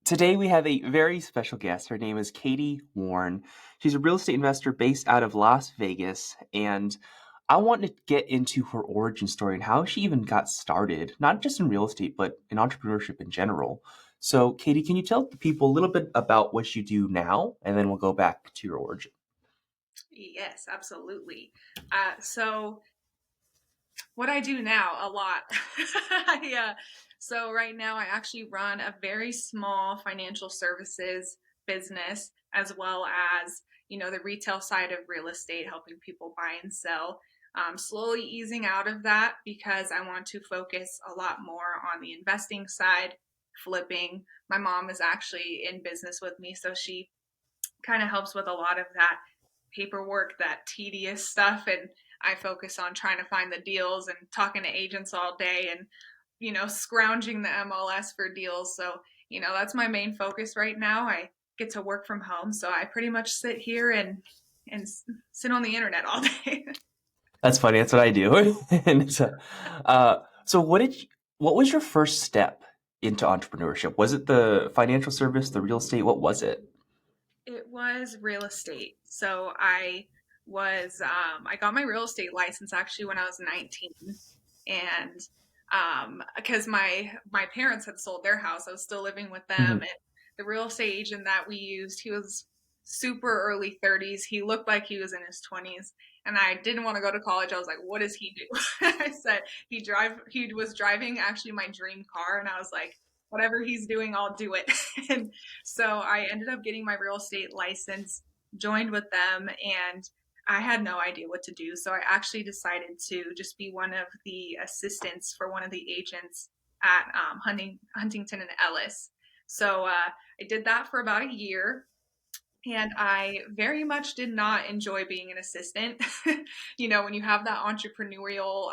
Today we have a very special guest. Her name is Katie Warren. She's a real estate investor based out of Las Vegas, and I want to get into her origin story and how she even got started, not just in real estate, but in entrepreneurship in general. So, Katie, can you tell the people a little bit about what you do now, and then we'll go back to your origin? Yes, absolutely. So what I do now, a lot. So right now I actually run a very small financial services business as well as, the retail side of real estate, helping people buy and sell. Slowly easing out of that because I want to focus a lot more on the investing side, flipping. My mom is actually in business with me, so she kind of helps with a lot of that paperwork, that tedious stuff. And I focus on trying to find the deals and talking to agents all day and, scrounging the MLS for deals. So, that's my main focus right now. I get to work from home. So I pretty much sit here and sit on the internet all day. That's funny. That's what I do. and so, so what was your first step into entrepreneurship? Was it the financial service, the real estate? What was it? It was real estate. So I got my real estate license actually when I was 19. And because my parents had sold their house, I was still living with them. Mhm. And the real estate agent that we used, he was super early 30s. He looked like he was in his 20s. And I didn't want to go to college. I was like, what does he do? I said he was driving actually my dream car, and I was like, whatever he's doing, I'll do it. And so I ended up getting my real estate license, joined with them, and I had no idea what to do. So I actually decided to just be one of the assistants for one of the agents at Huntington and Ellis. So I did that for about a year. And I very much did not enjoy being an assistant. When you have that entrepreneurial,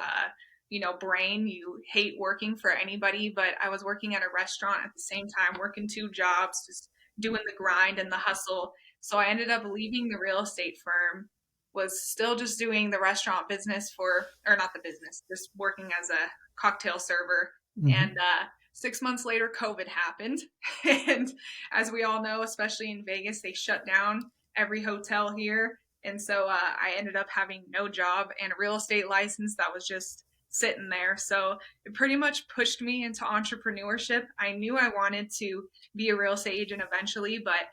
brain, you hate working for anybody. But I was working at a restaurant at the same time, working two jobs, just doing the grind and the hustle. So I ended up leaving the real estate firm, was still just doing the restaurant business or not the business, just working as a cocktail server. And Mhm. 6 months later, COVID happened. And as we all know, especially in Vegas, they shut down every hotel here. And so I ended up having no job and a real estate license that was just sitting there. So it pretty much pushed me into entrepreneurship. I knew I wanted to be a real estate agent eventually, but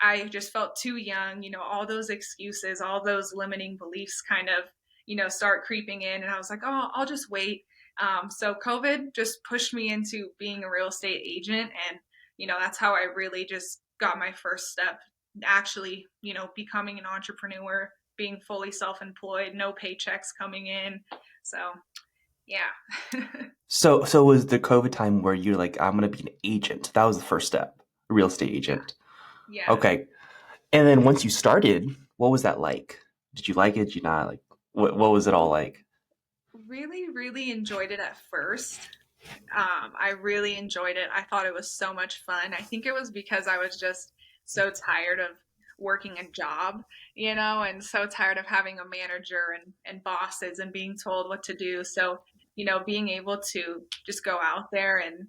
I just felt too young. All those excuses, all those limiting beliefs kind of, start creeping in. And I was like, oh, I'll just wait. So COVID just pushed me into being a real estate agent. And that's how I really just got my first step, actually, becoming an entrepreneur, being fully self-employed, no paychecks coming in. So yeah. So was the COVID time where you're like, I'm gonna be an agent? That was the first step, a real estate Yeah. agent. Yes. Okay. And then once you started, what was that like? Did you like it? Did you not like what was it all like? Really, really enjoyed it at first. I really enjoyed it. I thought it was so much fun. I think it was because I was just so tired of working a job, and so tired of having a manager and bosses and being told what to do. So, being able to just go out there and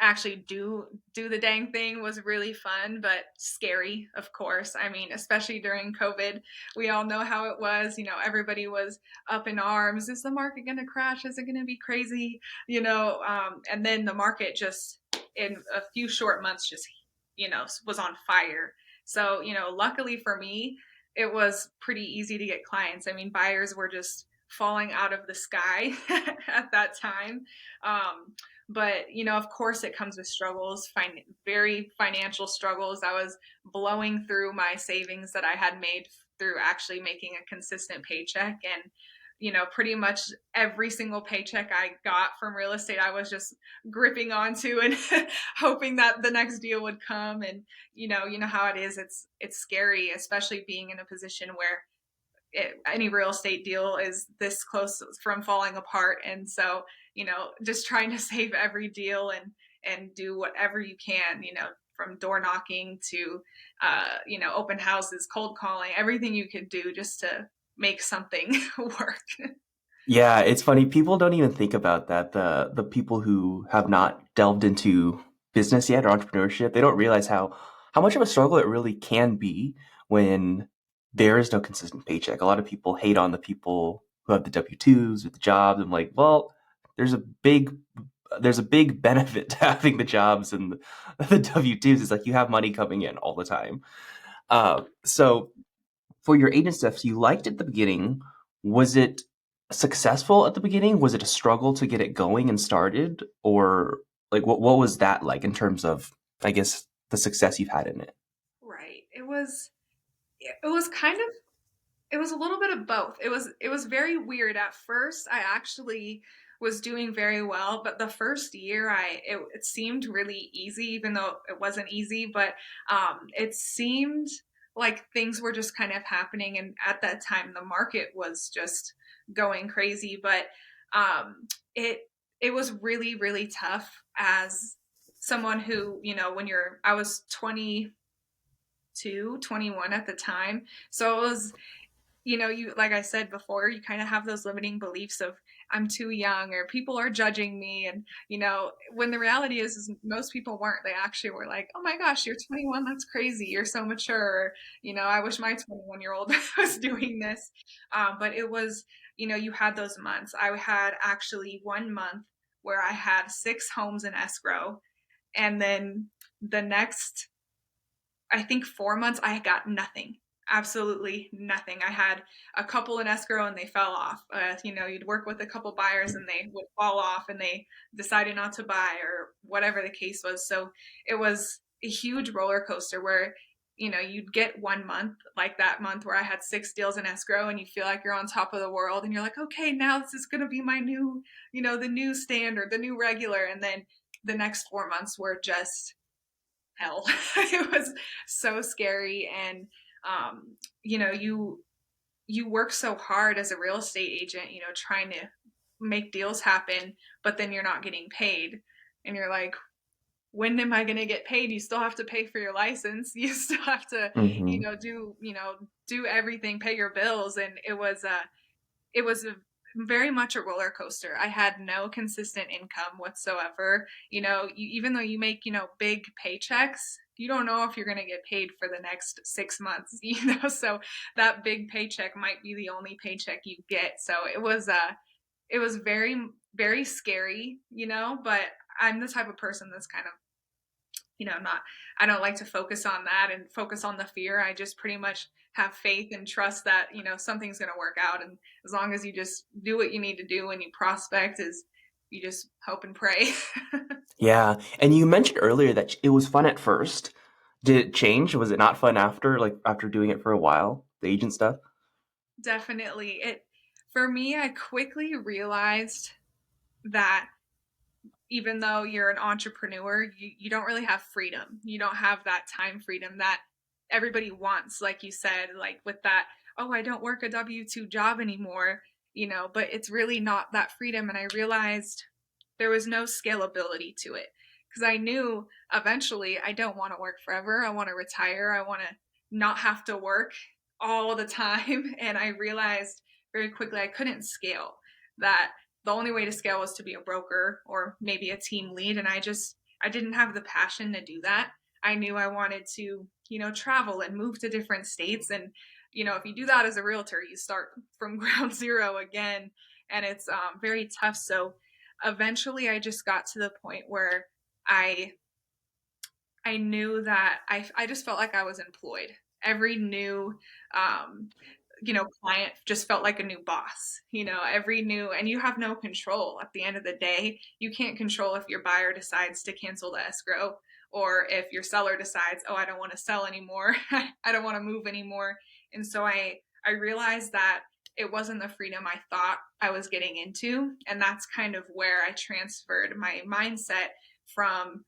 actually do the dang thing was really fun, but scary, of course. I mean, especially during COVID, we all know how it was. Everybody was up in arms. Is the market going to crash? Is it going to be crazy? And then the market just in a few short months just was on fire. So luckily for me, it was pretty easy to get clients. I mean, buyers were just falling out of the sky at that time. But of course, it comes with struggles, very financial struggles. I was blowing through my savings that I had made through actually making a consistent paycheck. And pretty much every single paycheck I got from real estate, I was just gripping onto and hoping that the next deal would come. And you know how it is. It's scary, especially being in a position where any real estate deal is this close from falling apart. And so, just trying to save every deal and do whatever you can, from door knocking to, open houses, cold calling, everything you could do just to make something work. Yeah, it's funny. People don't even think about that. The people who have not delved into business yet or entrepreneurship, they don't realize how much of a struggle it really can be when there is no consistent paycheck. A lot of people hate on the people who have the W-2s with the jobs. I'm like, well, there's a big there's a big benefit to having the jobs and the W-2s. It's like you have money coming in all the time. So for your agent stuff, you liked it at the beginning. Was it successful at the beginning? Was it a struggle to get it going and started? Or like what was that like in terms of, I guess, the success you've had in it? Right. It was kind of it was a little bit of both. It was very weird. At first, I actually was doing very well, but the first year it seemed really easy, even though it wasn't easy, but it seemed like things were just kind of happening, and at that time the market was just going crazy. But um it it was really, really tough as someone who, when I was 22, 21 at the time. So it was, you, like I said before, you kind of have those limiting beliefs of I'm too young or people are judging me. And, when the reality is most people weren't. They actually were like, oh my gosh, you're 21. That's crazy. You're so mature. Or, I wish my 21-year-old was doing this. But it was, you had those months. I had actually 1 month where I had 6 homes in escrow. And then the next, I think, 4 months, I got nothing. Absolutely nothing. I had a couple in escrow and they fell off. You'd work with a couple buyers and they would fall off and they decided not to buy or whatever the case was. So it was a huge roller coaster where, you'd get 1 month, like that month where I had 6 deals in escrow, and you feel like you're on top of the world and you're like, okay, now this is going to be my new, the new standard, the new regular. And then the next 4 months were just hell. It was so scary. And um, you work so hard as a real estate agent, trying to make deals happen, but then you're not getting paid. And you're like, when am I going to get paid? You still have to pay for your license. You still have to, Hmm. do everything, pay your bills. And it was very much a roller coaster. I had no consistent income whatsoever. Even though you make, big paychecks, you don't know if you're going to get paid for the next 6 months, so that big paycheck might be the only paycheck you get. So it was very, very scary, but I'm the type of person that's kind of, not, I don't like to focus on that and focus on the fear. I just pretty much have faith and trust that, something's going to work out. And as long as you just do what you need to do when you prospect, is you just hope and pray. Yeah. And you mentioned earlier that it was fun at first. Did it change? Was it not fun after, like after doing it for a while, the agent stuff? Definitely. For me, I quickly realized that even though you're an entrepreneur, you don't really have freedom. You don't have that time freedom that everybody wants, like you said, like with that, oh, I don't work a W-2 job anymore, but it's really not that freedom. And I realized there was no scalability to it because I knew eventually I don't want to work forever. I want to retire. I want to not have to work all the time. And I realized very quickly I couldn't scale, that the only way to scale was to be a broker or maybe a team lead. And I didn't have the passion to do that. I knew I wanted to, travel and move to different states. And, if you do that as a realtor, you start from ground zero again. And it's very tough. So eventually I just got to the point where I I knew that I just felt like I was employed. Every new um, client just felt like a new boss. Every new, and you have no control at the end of the day. You can't control if your buyer decides to cancel the escrow or if your seller decides, oh, I don't want to sell anymore. I don't want to move anymore. And so I realized that it wasn't the freedom I thought I was getting into. And that's kind of where I transferred my mindset from,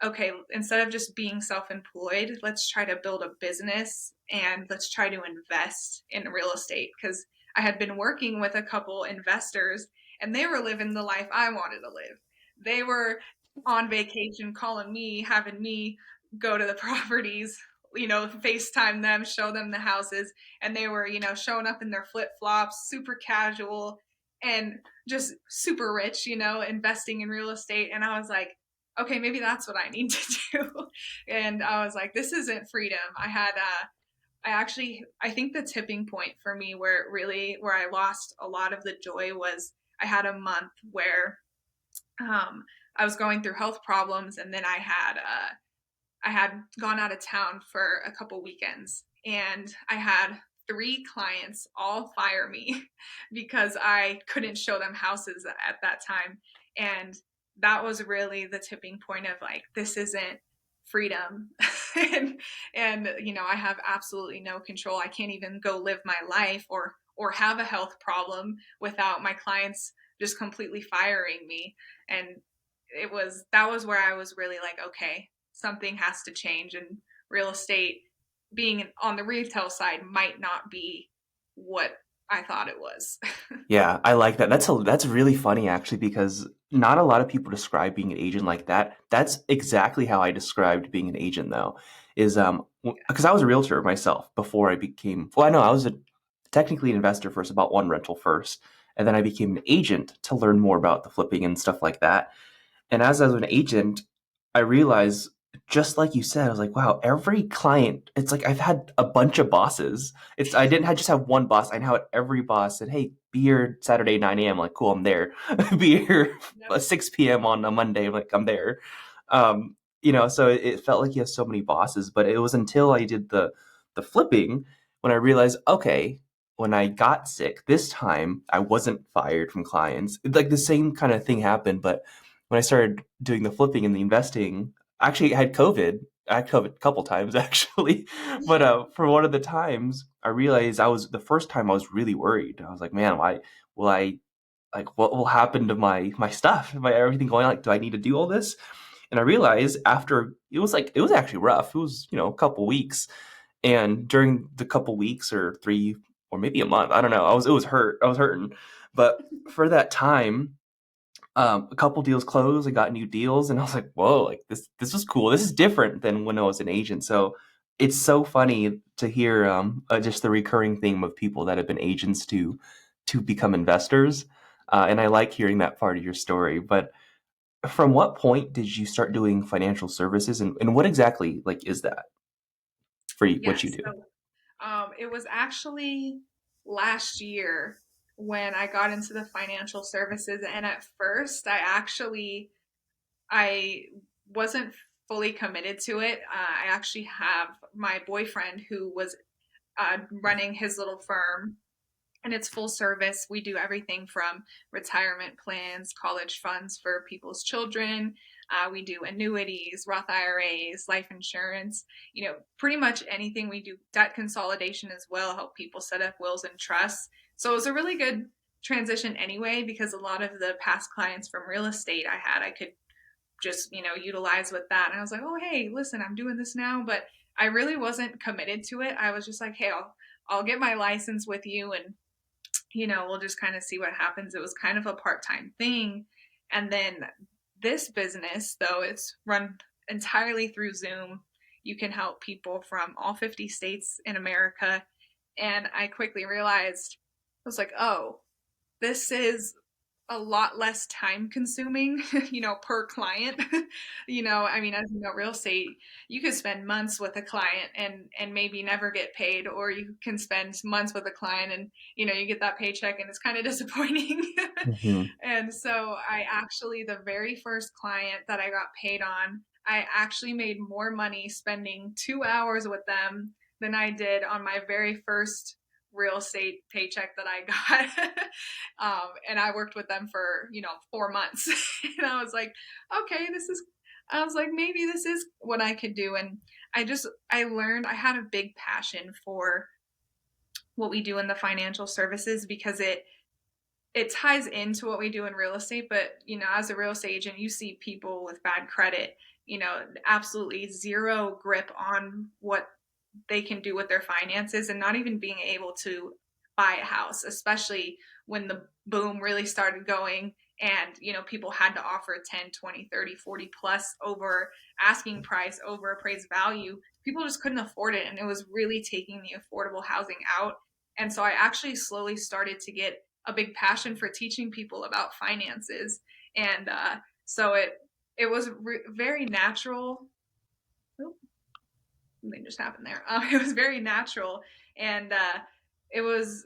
okay, instead of just being self-employed, let's try to build a business and let's try to invest in real estate, because I had been working with a couple investors and they were living the life I wanted to live. They were on vacation calling me, having me go to the properties, FaceTime them, show them the houses, and they were, showing up in their flip-flops, super casual and just super rich, investing in real estate. And I was like, okay, maybe that's what I need to do. And I was like, this isn't freedom. I think the tipping point for me where I lost a lot of the joy was I had a month where I was going through health problems, and then I had gone out of town for a couple weekends, and I had three clients all fire me because I couldn't show them houses at that time. And that was really the tipping point of like, this isn't freedom. and I have absolutely no control. I can't even go live my life or have a health problem without my clients just completely firing me. And that was where I was really like, okay, something has to change, and real estate being on the retail side might not be what I thought it was. Yeah, I like that. That's really funny actually because not a lot of people describe being an agent like that. That's exactly how I described being an agent though. Is because I was a realtor myself before I became well, I know I was technically an investor first, about one rental first, and then I became an agent to learn more about the flipping and stuff like that. And as I was an agent, I realized, just like you said, I was like, wow, every client, it's like I've had a bunch of bosses. I didn't just have one boss. I now had every boss said, hey, be here Saturday 9 a.m. I'm like, cool, I'm there. Be here Yep. 6 p.m. on a Monday. I'm like, I'm there. So it felt like you have so many bosses, but it was until I did the flipping when I realized, okay, when I got sick this time, I wasn't fired from clients. Like the same kind of thing happened, but when I started doing the flipping and the investing, actually I had COVID. I had COVID a couple times actually, but for one of the times, I realized I was the first time I was really worried. I was like, man, why will I like what will happen to my stuff? My everything going on? Like, do I need to do all this? And I realized after it was actually rough. It was a couple weeks, and during the couple weeks or 3 or maybe a month, I don't know. It was hurt. I was hurting, but for that time a couple deals closed. I got new deals, and I was like, "Whoa! Like this was cool. This is different than when I was an agent." So it's so funny to hear just the recurring theme of people that have been agents to become investors, and I like hearing that part of your story. But from what point did you start doing financial services, and what exactly like is that for you, what you Yes. do? So it was actually last year when I got into the financial services, and at first I wasn't fully committed to it. I actually have my boyfriend who was running his little firm, and it's full service. We do everything from retirement plans, college funds for people's children. We do annuities, Roth IRAs, life insurance, pretty much anything. We do debt consolidation as well, help people set up wills and trusts. So it was a really good transition anyway, because a lot of the past clients from real estate I could just, utilize with that. And I was like, oh, hey, listen, I'm doing this now. But I really wasn't committed to it. I was just like, hey, I'll get my license with you, and we'll just kind of see what happens. It was kind of a part-time thing. And then this business, though, it's run entirely through Zoom. You can help people from all 50 states in America. And I quickly realized, I was like, oh, this is a lot less time consuming, per client. I mean, as you know, real estate, you could spend months with a client and maybe never get paid, or you can spend months with a client and you get that paycheck and it's kind of disappointing. Hmm. And so the very first client that I got paid on, I actually made more money spending 2 hours with them than I did on my very first real estate paycheck that I got. And I worked with them for, 4 months. And I was like, maybe this is what I could do. And I learned I had a big passion for what we do in the financial services, because it ties into what we do in real estate. But as a real estate agent, you see people with bad credit, absolutely zero grip on what they can do with their finances, and not even being able to buy a house, especially when the boom really started going, and people had to offer 10, 20, 30, 40 plus over asking price, over appraised value. People just couldn't afford it, and it was really taking the affordable housing out. And so I actually slowly started to get a big passion for teaching people about finances. And so it was very natural. Oop, something just happened there. It was very natural, and it was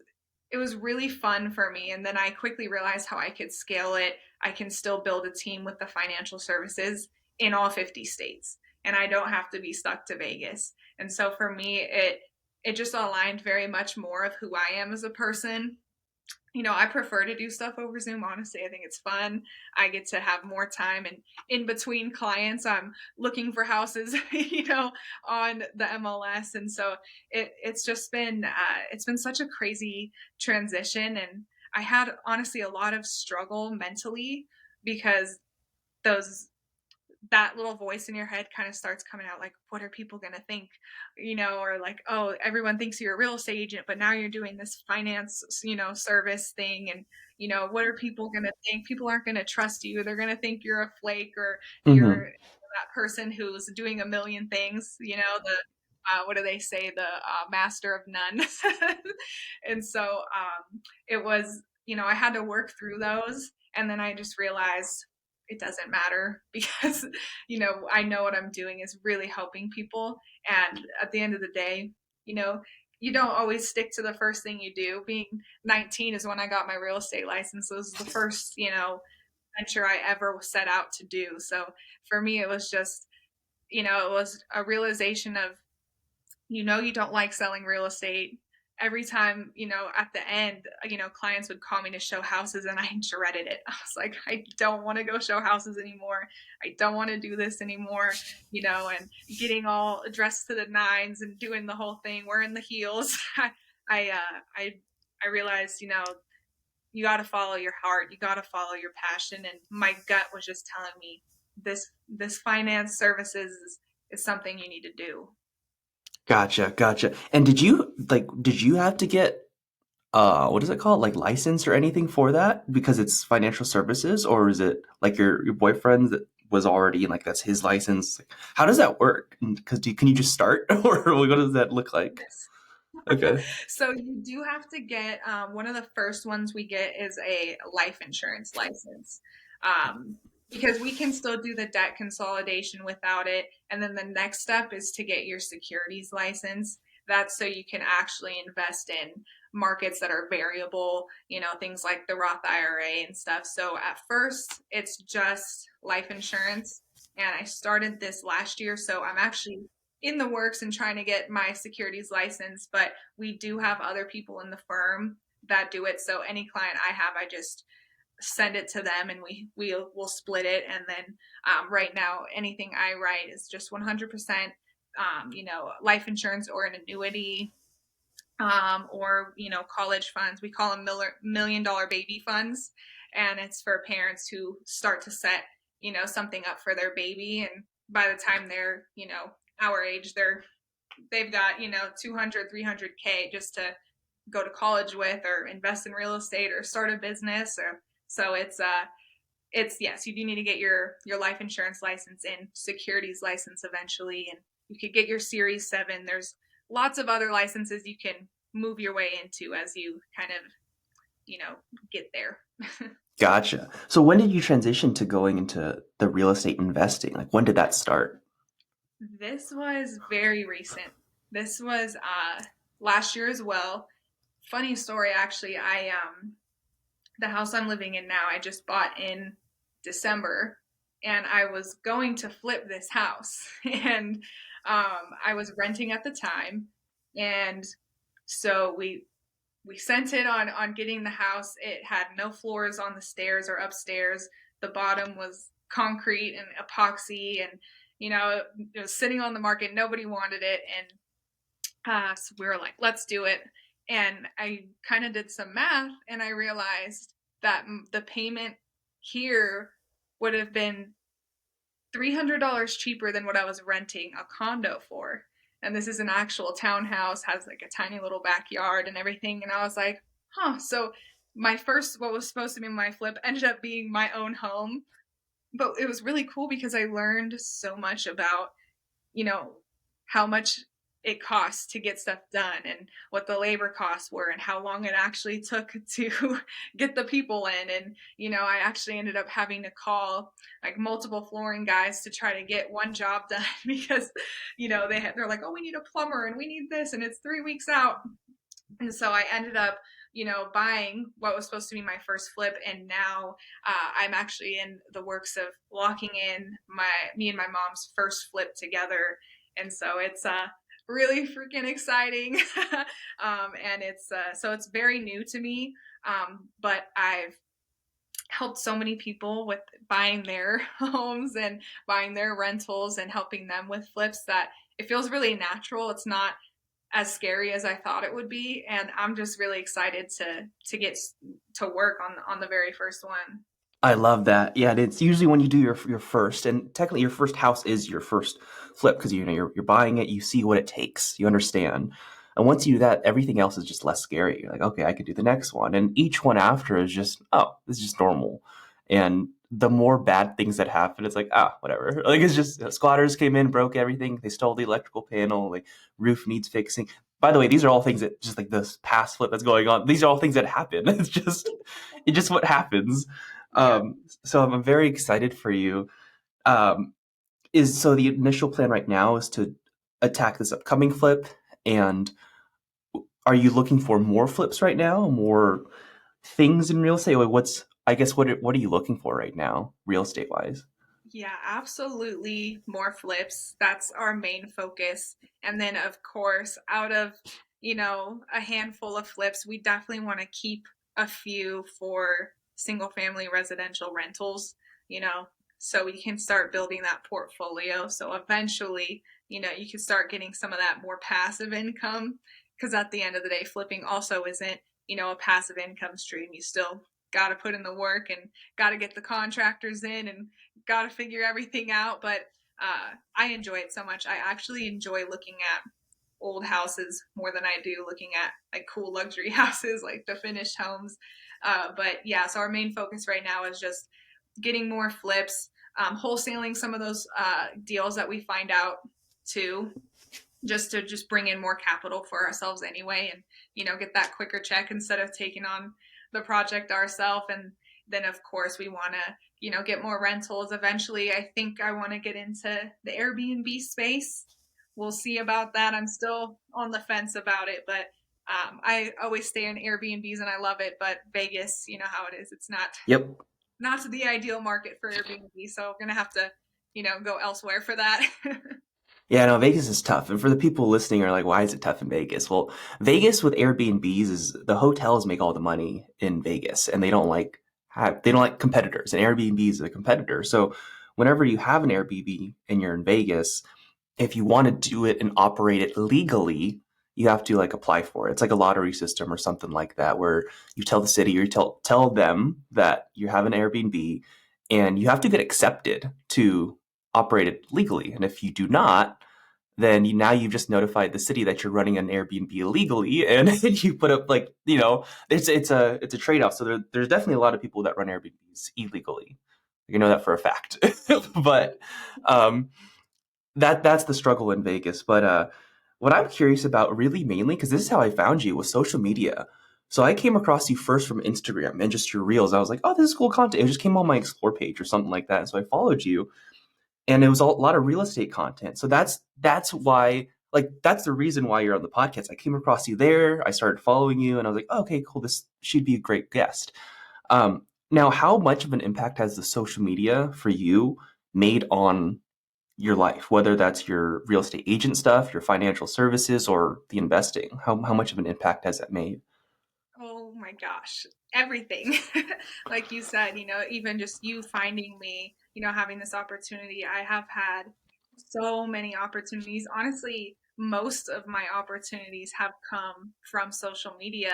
it was really fun for me. And then I quickly realized how I could scale it. I can still build a team with the financial services in all 50 states, and I don't have to be stuck to Vegas. And so for me, it just aligned very much more of who I am as a person. I prefer to do stuff over Zoom. Honestly, I think it's fun. I get to have more time, and in between clients, I'm looking for houses, on the MLS. And so it's been such a crazy transition, and I had honestly a lot of struggle mentally because those that little voice in your head kind of starts coming out like, what are people going to think, or like, oh, everyone thinks you're a real estate agent, but now you're doing this finance, service thing. And what are people going to think? People aren't going to trust you. They're going to think you're a flake, or you're Hmm. that person who's doing a million things, the what do they say, the master of none. And so it was, I had to work through those, and then I just realized it doesn't matter because I know what I'm doing is really helping people. And at the end of the day, you know you don't always stick to the first thing you do. Being 19 is when I got my real estate license. So it was the first venture I ever set out to do. So for me, it was just it was a realization of you don't like selling real estate. Every time, at the end, clients would call me to show houses, and I dreaded it. I was like, I don't want to go show houses anymore. I don't want to do this anymore, and getting all dressed to the nines and doing the whole thing, wearing the heels. I, I realized, you got to follow your heart. You got to follow your passion. And my gut was just telling me this finance services is something you need to do. Gotcha, gotcha. And did you have to get what is it called? Like license or anything for that because it's financial services, or is it like your boyfriend that was already like that's his license? Like, how does that work? Because can you just start, or what does that look like? Yes. Okay, So you do have to get one of the first ones we get is a life insurance license, um, because we can still do the debt consolidation without it. And then the next step is to get your securities license. That's so you can actually invest in markets that are variable, things like the Roth IRA and stuff. So at first, it's just life insurance. And I started this last year. So I'm actually in the works and trying to get my securities license, but we do have other people in the firm that do it. So any client I have, I just send it to them, and will split it. And then right now, anything I write is just 100%, life insurance or an annuity, or college funds. We call them $1 million baby funds, and it's for parents who start to set something up for their baby, and by the time they're our age, they've got 200 300K just to go to college with, or invest in real estate, or start a business. Or so it's yes, you do need to get your life insurance license and securities license eventually, and you could get your Series 7. There's lots of other licenses you can move your way into as you kind of you know get there. gotcha. So when did you transition to going into the real estate investing? Like when did that start? This was very recent. This was last year as well. Funny story, actually. I The house I'm living in now, I just bought in December, and I was going to flip this house, and I was renting at the time, and so we sent it on getting the house. It had no floors on the stairs or upstairs. The bottom was concrete and epoxy, and it was sitting on the market. Nobody wanted it, and so we were like, let's do it. And I kind of did some math, and I realized that the payment here would have been $300 cheaper than what I was renting a condo for. And this is an actual townhouse, has like a tiny little backyard and everything. And I was like, huh. So my first, what was supposed to be my flip, ended up being my own home. But it was really cool because I learned so much about, you know, how much it costs to get stuff done and what the labor costs were and how long it actually took to get the people in. And, I actually ended up having to call like multiple flooring guys to try to get one job done because, they're like, oh, we need a plumber and we need this and it's 3 weeks out. And so I ended up, buying what was supposed to be my first flip, and now I'm actually in the works of locking in me and my mom's first flip together, and so it's really freaking exciting, and it's very new to me, but I've helped so many people with buying their homes and buying their rentals and helping them with flips that it feels really natural. It's not as scary as I thought it would be, and I'm just really excited to get to work on the very first one. I love that. Yeah, and it's usually when you do your first, and technically your first house is your first flip because you're buying it, you see what it takes, you understand, and once you do that, everything else is just less scary. You're like, okay, I could do the next one, and each one after is just, oh, this is just normal, and the more bad things that happen, it's like, ah, whatever. Like it's just squatters came in, broke everything, they stole the electrical panel, like roof needs fixing. By the way, these are all things that just like this past flip that's going on. These are all things that happen. It's just what happens. Yeah. So I'm very excited for you. Um, is so the initial plan right now is to attack this upcoming flip, and are you looking for more flips right now, more things in real estate? Like, what are you looking for right now, real estate wise? Yeah, absolutely. More flips. That's our main focus. And then, of course, out of, a handful of flips, we definitely want to keep a few for single family residential rentals, you know, so we can start building that portfolio. So eventually, you can start getting some of that more passive income. Because at the end of the day, flipping also isn't, a passive income stream. You still got to put in the work and got to get the contractors in and got to figure everything out. But I enjoy it so much. I actually enjoy looking at old houses more than I do looking at like cool luxury houses, like the finished homes. But yeah, so our main focus right now is just getting more flips, wholesaling some of those deals that we find out too, just to just bring in more capital for ourselves anyway, and get that quicker check instead of taking on the project ourselves. And then of course we want to get more rentals eventually. I think I want to get into the Airbnb space. We'll see about that. I'm still on the fence about it, but I always stay in Airbnbs and I love it, but Vegas, you know how it is, it's Yep. not the ideal market for Airbnb, so we're gonna have to go elsewhere for that. Yeah, no, Vegas is tough. And for the people listening are like, why is it tough in Vegas? Well, Vegas with Airbnbs is the hotels make all the money in Vegas and they don't like competitors, and Airbnb is a competitor. So whenever you have an Airbnb and you're in Vegas, if you want to do it and operate it legally, you have to like apply for it. It's like a lottery system or something like that, where you tell the city or you tell them that you have an Airbnb, and you have to get accepted to operate it legally. And if you do not, then now you've just notified the city that you're running an Airbnb illegally, and you put up like it's a trade off. So there's definitely a lot of people that run Airbnbs illegally. You know that for a fact, but um, that's the struggle in Vegas. But what I'm curious about, really mainly, because this is how I found you, was social media. So I came across you first from Instagram and just your reels. I was like, oh, this is cool content. It just came on my explore page or something like that. And so I followed you, and it was a lot of real estate content. So that's why, like, that's the reason why you're on the podcast. I came across you there. I started following you, and I was like, oh, okay, cool. This she'd be a great guest. Now, how much of an impact has the social media for you made on your life, whether that's your real estate agent stuff, your financial services, or the investing? How much of an impact has that made? Oh my gosh, everything. Like you said, even just you finding me, having this opportunity. I have had so many opportunities. Honestly, most of my opportunities have come from social media.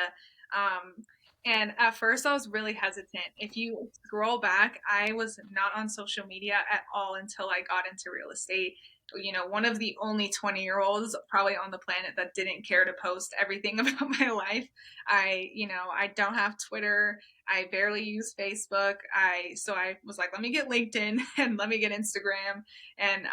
Um, and at first, I was really hesitant. If you scroll back, I was not on social media at all until I got into real estate. one of the only 20-year-olds probably on the planet that didn't care to post everything about my life. I don't have Twitter. I barely use Facebook. So I was like, let me get LinkedIn and let me get Instagram. And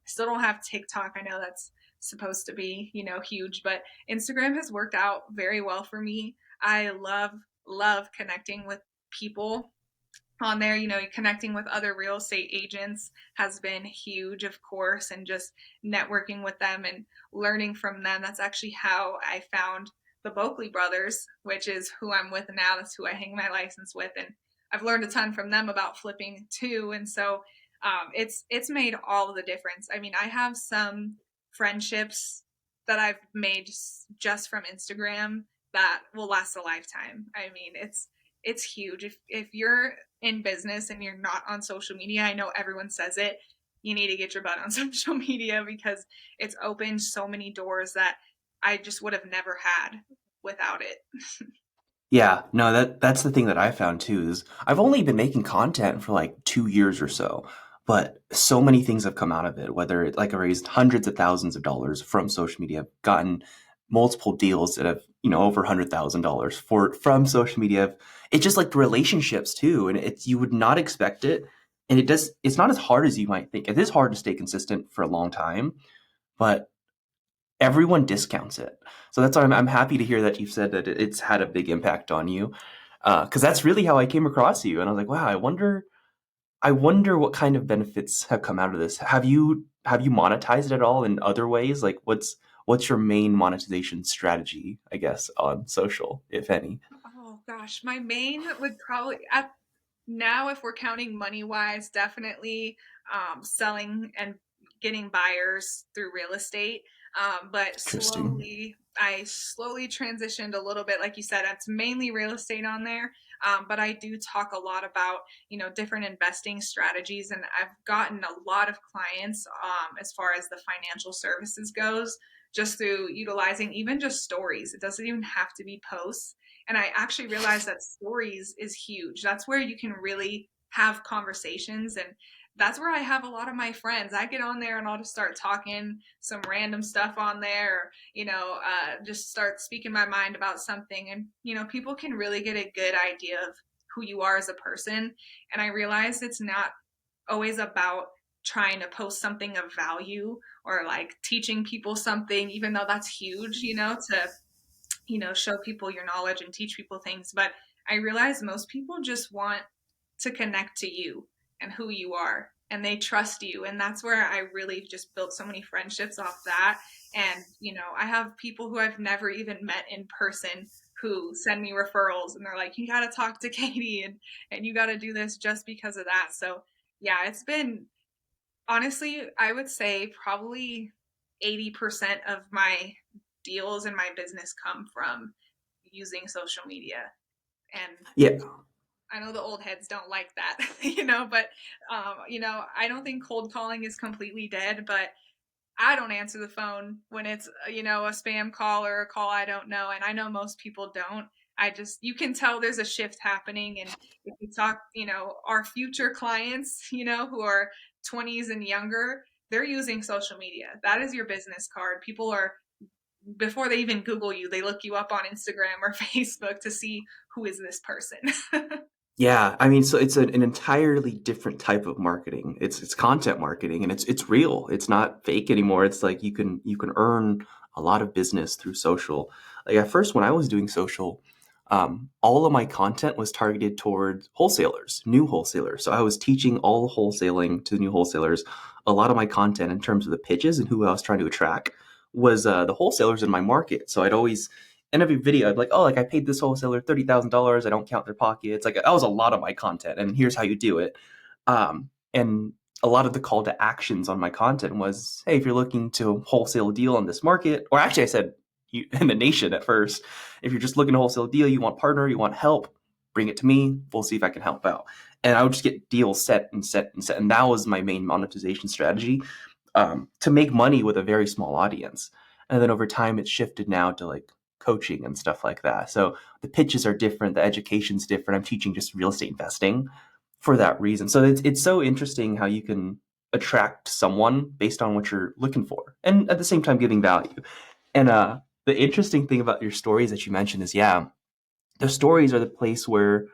still don't have TikTok. I know that's supposed to be, huge, but Instagram has worked out very well for me. I love connecting with people on there. Connecting with other real estate agents has been huge, of course, and just networking with them and learning from them. That's actually how I found the Boakley brothers, which is who I'm with now. That's who I hang my license with. And I've learned a ton from them about flipping too. And so it's made all of the difference. I mean, I have some friendships that I've made just from Instagram that will last a lifetime. I mean, it's huge. If you're in business and you're not on social media, I know everyone says it, you need to get your butt on social media because it's opened so many doors that I just would have never had without it. Yeah, no, that's the thing that I found too is I've only been making content for like 2 years or so, but so many things have come out of it. Whether it like I raised hundreds of thousands of dollars from social media, I've gotten multiple deals that have over $100,000 for from social media. It's just like the relationships too, and it's you would not expect it, and it does. It's not as hard as you might think. It is hard to stay consistent for a long time, but everyone discounts it. So that's why I'm happy to hear that you've said that it's had a big impact on you, because that's really how I came across you, and I was like, wow, I wonder what kind of benefits have come out of this. Have you monetized it at all in other ways? Like, what's your main monetization strategy, I guess, on social, if any? Oh gosh, my main would probably at now, if we're counting money wise, definitely selling and getting buyers through real estate. But Interesting. I slowly transitioned a little bit. Like you said, it's mainly real estate on there. But I do talk a lot about, different investing strategies. And I've gotten a lot of clients as far as the financial services goes, just through utilizing even just stories. It doesn't even have to be posts. And I actually realized that stories is huge. That's where you can really have conversations. And that's where I have a lot of my friends. I get on there and I'll just start talking some random stuff on there, or, just start speaking my mind about something. And, people can really get a good idea of who you are as a person. And I realize it's not always about trying to post something of value or like teaching people something, even though that's huge, to show people your knowledge and teach people things. But I realize most people just want to connect to you and who you are, and they trust you. And that's where I really just built so many friendships off that. And, I have people who I've never even met in person who send me referrals, and they're like, you got to talk to Katie, and you got to do this just because of that. So, yeah, it's been honestly, I would say probably 80% of my deals in my business come from using social media. And Yeah, I know the old heads don't like that, but I don't think cold calling is completely dead, but I don't answer the phone when it's, a spam call or a call I don't know. And I know most people don't. You can tell there's a shift happening. And if you talk, our future clients, who are 20s and younger, they're using social media. That is your business card. People are, before they even Google you, they look you up on Instagram or Facebook to see who is this person. yeah. I mean, so it's an entirely different type of marketing. It's content marketing, and it's real. It's not fake anymore. It's like you can earn a lot of business through social. Like at first, when I was doing social, all of my content was targeted towards wholesalers, new wholesalers. So I was teaching all wholesaling to new wholesalers. A lot of my content, in terms of the pitches and who I was trying to attract, was the wholesalers in my market. So I'd always in every video, I'd be like, oh, like I paid this wholesaler $30,000. I don't count their pockets. Like that was a lot of my content, and here's how you do it. And a lot of the call to actions on my content was, hey, if you're looking to wholesale a deal on this market, or actually I said in the nation at first, if you're just looking to wholesale a deal, you want partner, you want help, bring it to me. We'll see if I can help out. And I would just get deals set and set and set, and that was my main monetization strategy, to make money with a very small audience. And then over time, it's shifted now to like coaching and stuff like that. So the pitches are different, the education's different. I'm teaching just real estate investing for that reason. So it's so interesting how you can attract someone based on what you're looking for, and at the same time giving value. And the interesting thing about your stories that you mentioned is, yeah, the stories are the place where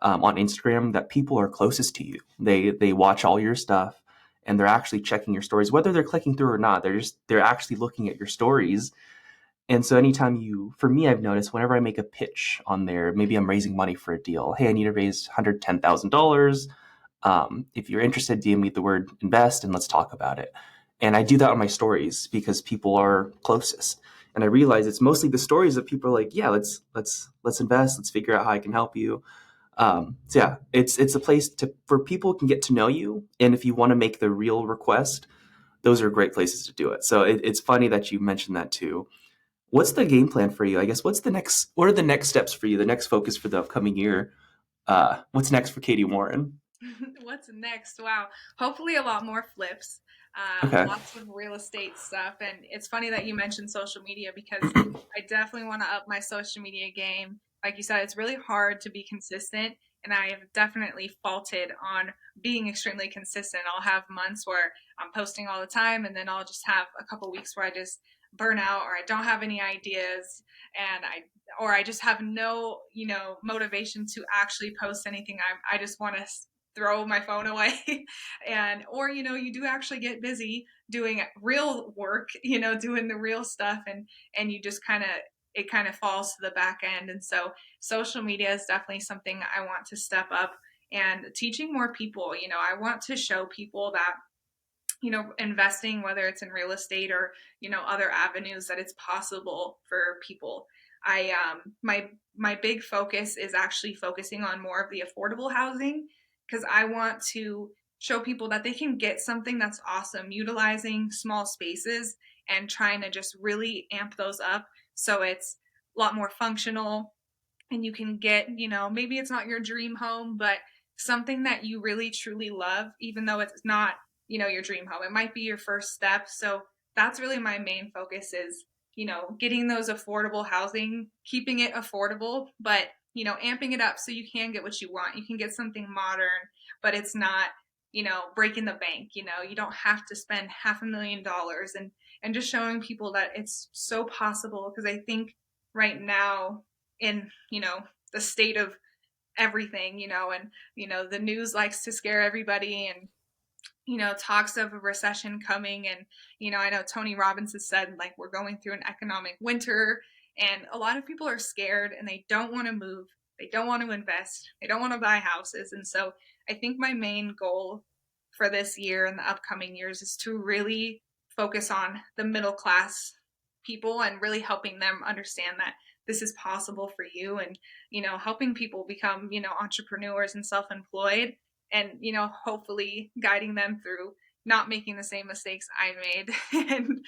on Instagram that people are closest to you. They watch all your stuff and they're actually checking your stories, whether they're clicking through or not. They're actually looking at your stories. And so anytime for me, I've noticed whenever I make a pitch on there, maybe I'm raising money for a deal. Hey, I need to raise $110,000. If you're interested, DM me the word invest and let's talk about it. And I do that on my stories because people are closest. And I realize it's mostly the stories that people are like, yeah, let's invest. Let's figure out how I can help you. So yeah, it's a place to for people can get to know you, and if you want to make the real request, those are great places to do it. So it's funny that you mentioned that too. What's the game plan for you? I guess what's the next? What are the next steps for you? The next focus for the upcoming year? What's next for Katie Warren? What's next? Wow. Hopefully a lot more flips, Okay. lots of real estate stuff. And it's funny that you mentioned social media because I definitely want to up my social media game. Like you said, it's really hard to be consistent. And I have definitely faulted on being extremely consistent. I'll have months where I'm posting all the time, and then I'll just have a couple weeks where I just burn out or I don't have any ideas and I just have no, motivation to actually post anything. I just want to throw my phone away and or you do actually get busy doing real work, doing the real stuff, and you just kind of it kind of falls to the back end. And so social media is definitely something I want to step up, and teaching more people. I want to show people that investing, whether it's in real estate or, other avenues, that it's possible for people. My big focus is actually focusing on more of the affordable housing because I want to show people that they can get something that's awesome utilizing small spaces and trying to just really amp those up so it's a lot more functional, and you can get, maybe it's not your dream home, but something that you really truly love, even though it's not, your dream home. It might be your first step. So that's really my main focus is, getting those affordable housing, keeping it affordable, but, amping it up so you can get what you want. You can get something modern, but it's not, breaking the bank. You don't have to spend $500,000, and just showing people that it's so possible. Because I think right now in the state of everything, and the news likes to scare everybody, and talks of a recession coming. And I know Tony Robbins has said, like, we're going through an economic winter, and a lot of people are scared and they don't want to move, they don't want to invest, they don't want to buy houses. And so I think my main goal for this year and the upcoming years is to really focus on the middle class people and really helping them understand that this is possible for you, and helping people become entrepreneurs and self-employed, and hopefully guiding them through not making the same mistakes I made and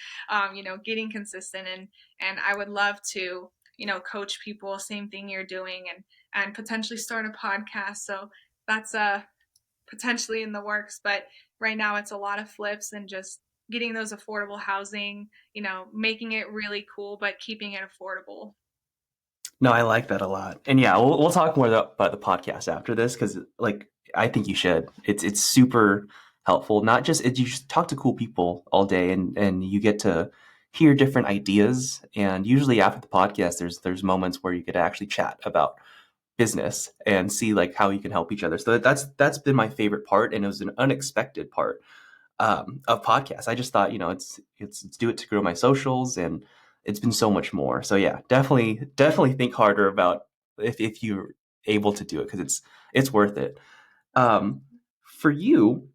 getting consistent. And I would love to coach people, same thing you're doing, and potentially start a podcast. So that's potentially in the works, but right now it's a lot of flips and just getting those affordable housing, making it really cool but keeping it affordable. No, I like that a lot. And yeah, we'll talk more about the podcast after this because, like, I think you should. It's super helpful. Not just you just talk to cool people all day, and you get to hear different ideas. And usually after the podcast, there's moments where you get to actually chat about business and see like how you can help each other. So that's been my favorite part, and it was an unexpected part of podcasts. I just thought, it's do it to grow my socials, and it's been so much more. So yeah, definitely think harder about if you're able to do it because it's worth it. Um, for you,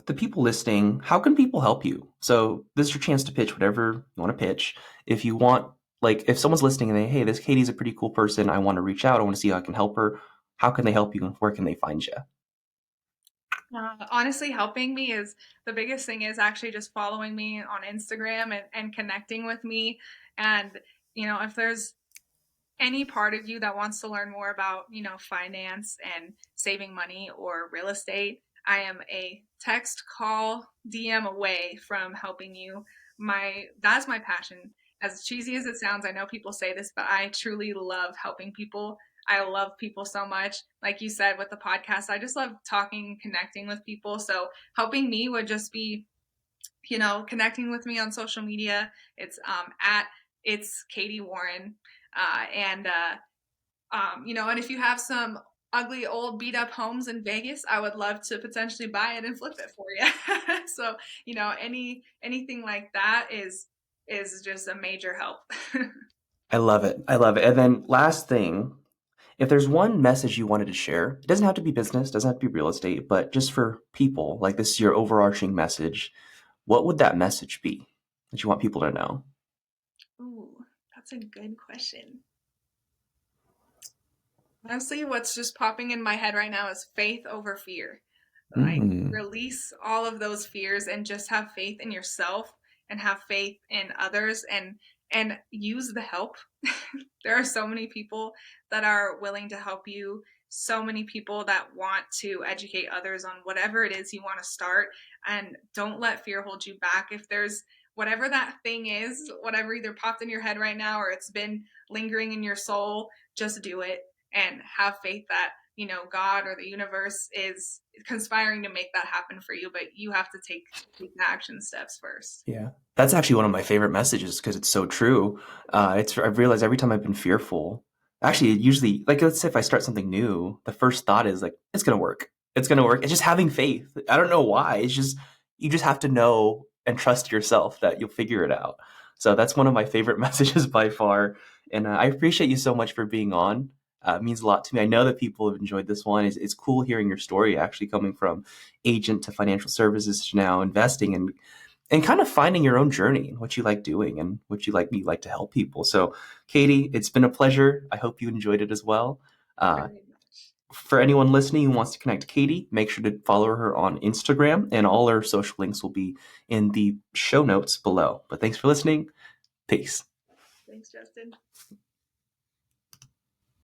the people listening, how can people help you? So this is your chance to pitch whatever you want to pitch. If you want, like, if someone's listening and they, hey, this Katie's a pretty cool person, I want to reach out, I want to see how I can help her. How can they help you, and where can they find you? Honestly, helping me is the biggest thing is actually just following me on Instagram and connecting with me. And, if there's any part of you that wants to learn more about, finance and saving money or real estate, I am a text, call, DM away from helping you. That's my passion. As cheesy as it sounds, I know people say this, but I truly love helping people. I love people so much. Like you said with the podcast, I just love talking, connecting with people. So helping me would just be, connecting with me on social media. It's at it's Katie Warren, and if you have some ugly old beat up homes in Vegas, I would love to potentially buy it and flip it for you. So anything like that is just a major help. I love it. I love it. And then last thing, if there's one message you wanted to share, it doesn't have to be business, doesn't have to be real estate, but just for people, like this is your overarching message, what would that message be that you want people to know? Ooh, that's a good question. Honestly, what's just popping in my head right now is faith over fear. Like, Mm, release all of those fears and just have faith in yourself and have faith in others, and use the help. There are so many people that are willing to help you, so many people that want to educate others on whatever it is you want to start, and don't let fear hold you back. If there's whatever that thing is, whatever either popped in your head right now or it's been lingering in your soul, just do it and have faith that God or the universe is conspiring to make that happen for you, but you have to take the action steps first. yeah. That's actually one of my favorite messages because it's so true. I've realized every time I've been fearful, actually, usually, like, let's say if I start something new, the first thought is like, it's going to work. It's going to work. It's just having faith. I don't know why. It's just, you just have to know and trust yourself that you'll figure it out. So that's one of my favorite messages by far. And I appreciate you so much for being on. It means a lot to me. I know that people have enjoyed this one. It's cool hearing your story actually coming from agent to financial services to now investing and kind of finding your own journey and what you like doing and what you like to help people. So, Katie, it's been a pleasure. I hope you enjoyed it as well. Uh, Very much. for anyone listening who wants to connect to Katie, make sure to follow her on Instagram, and all her social links will be in the show notes below. But thanks for listening. Peace. Thanks, Justin.